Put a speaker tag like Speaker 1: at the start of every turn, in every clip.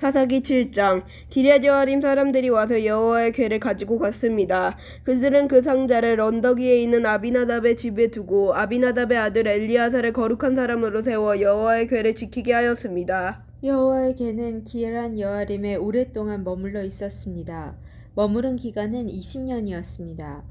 Speaker 1: 사사기 7장. 기럇여아림 사람들이 와서 여호와의 궤를 가지고 갔습니다. 그들은 그 상자를 언덕 위에 있는 아비나답의 집에 두고 아비나답의 아들 엘리아사를 거룩한 사람으로 세워 여호와의 궤를 지키게 하였습니다.
Speaker 2: 여호와의 궤는 기럇여아림에 오랫동안 머물러 있었습니다. 머무른 기간은 20년이었습니다.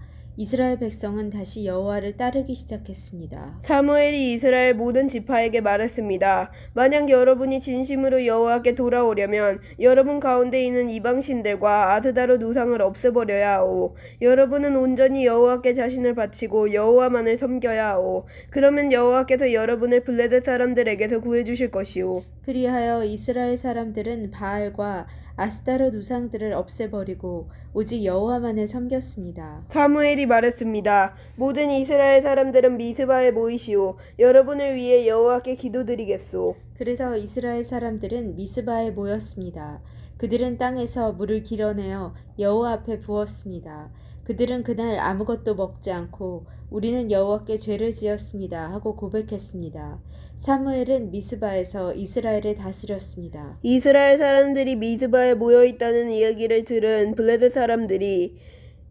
Speaker 2: 이스라엘 백성은 다시 여호와를 따르기 시작했습니다.
Speaker 1: 사무엘이 이스라엘 모든 지파에게 말했습니다. 만약 여러분이 진심으로 여호와께 돌아오려면 여러분 가운데 있는 이방신들과 아스다롯 우상을 없애버려야 하오. 여러분은 온전히 여호와께 자신을 바치고 여호와만을 섬겨야 하오. 그러면 여호와께서 여러분을 블레셋 사람들에게서 구해주실 것이오.
Speaker 2: 그리하여 이스라엘 사람들은 바알과 아스타롯 우상들을 없애버리고 오직 여호와만을 섬겼습니다.
Speaker 1: 사무엘이 말했습니다. 모든 이스라엘 사람들은 미스바에 모이시오. 여러분을 위해 여호와께 기도드리겠소.
Speaker 2: 그래서 이스라엘 사람들은 미스바에 모였습니다. 그들은 땅에서 물을 길어내어 여호와 앞에 부었습니다. 그들은 그날 아무것도 먹지 않고 우리는 여호와께 죄를 지었습니다 하고 고백했습니다. 사무엘은 미스바에서 이스라엘을 다스렸습니다.
Speaker 1: 이스라엘 사람들이 미스바에 모여 있다는 이야기를 들은 블레셋 사람들이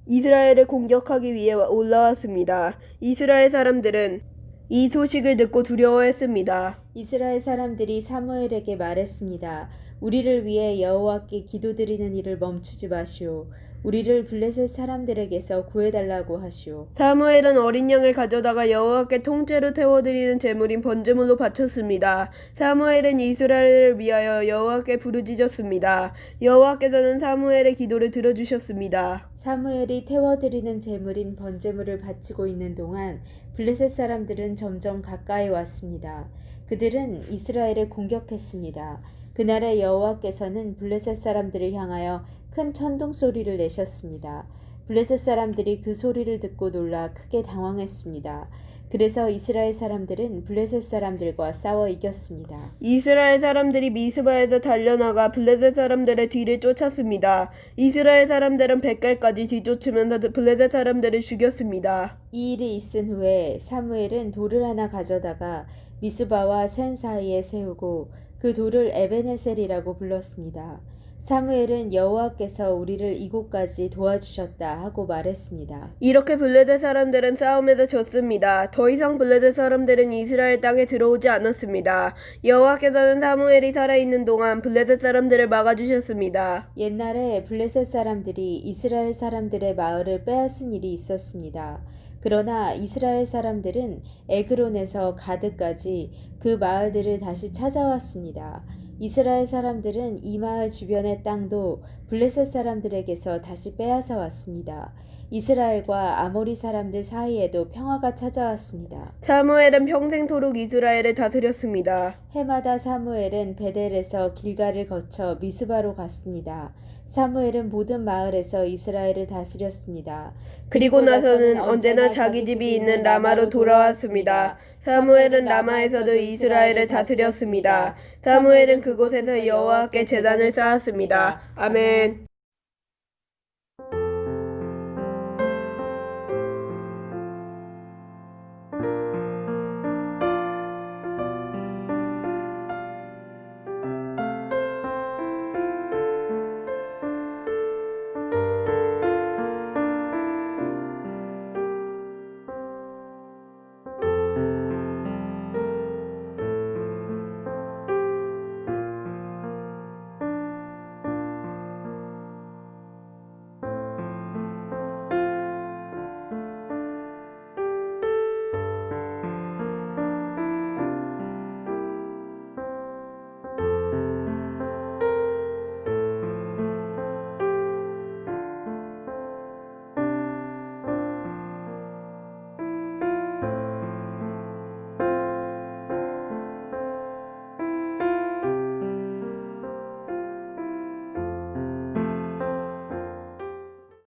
Speaker 1: 이스라엘을 공격하기 위해 올라왔습니다. 이스라엘 사람들은 이 소식을 듣고 두려워했습니다.
Speaker 2: 이스라엘 사람들이 사무엘에게 말했습니다. 우리를 위해 여호와께 기도드리는 일을 멈추지 마시오. 우리를 블레셋 사람들에게서 구해달라고 하시오.
Speaker 1: 사무엘은 어린 양을 가져다가 여호와께 통째로 태워드리는 제물인 번제물로 바쳤습니다. 사무엘은 이스라엘을 위하여 여호와께 부르짖었습니다. 여호와께서는 사무엘의 기도를 들어주셨습니다.
Speaker 2: 사무엘이 태워드리는 제물인 번제물을 바치고 있는 동안 블레셋 사람들은 점점 가까이 왔습니다. 그들은 이스라엘을 공격했습니다. 그날에 여호와께서는 블레셋 사람들을 향하여 큰 천둥 소리를 내셨습니다. 블레셋 사람들이 그 소리를 듣고 놀라 크게 당황했습니다. 그래서 이스라엘 사람들은 블레셋 사람들과 싸워 이겼습니다.
Speaker 1: 이스라엘 사람들이 미스바에서 달려나가 블레셋 사람들의 뒤를 쫓았습니다. 이스라엘 사람들은 벳갈까지 뒤쫓으면서 블레셋 사람들을 죽였습니다.
Speaker 2: 이 일이 있은 후에 사무엘은 돌을 하나 가져다가 미스바와 센 사이에 세우고 그 돌을 에베네셀이라고 불렀습니다. 사무엘은 여호와께서 우리를 이곳까지 도와주셨다 하고 말했습니다.
Speaker 1: 이렇게 블레셋 사람들은 싸움에서 졌습니다. 더 이상 블레셋 사람들은 이스라엘 땅에 들어오지 않았습니다. 여호와께서는 사무엘이 살아있는 동안 블레셋 사람들을 막아주셨습니다.
Speaker 2: 옛날에 블레셋 사람들이 이스라엘 사람들의 마을을 빼앗은 일이 있었습니다. 그러나 이스라엘 사람들은 에그론에서 가드까지 그 마을들을 다시 찾아왔습니다. 이스라엘 사람들은 이 마을 주변의 땅도 블레셋 사람들에게서 다시 빼앗아 왔습니다. 이스라엘과 아모리 사람들 사이에도 평화가 찾아왔습니다.
Speaker 1: 사무엘은 평생토록 이스라엘을 다스렸습니다.
Speaker 2: 해마다 사무엘은 베델에서 길가를 거쳐 미스바로 갔습니다. 사무엘은 모든 마을에서 이스라엘을 다스렸습니다.
Speaker 1: 그리고 나서는 언제나 자기 집이 있는 라마로 돌아왔습니다. 사무엘은 라마에서도 이스라엘을 다스렸습니다. 사무엘은 그곳에서 여호와께 제단을 쌓았습니다. 아멘.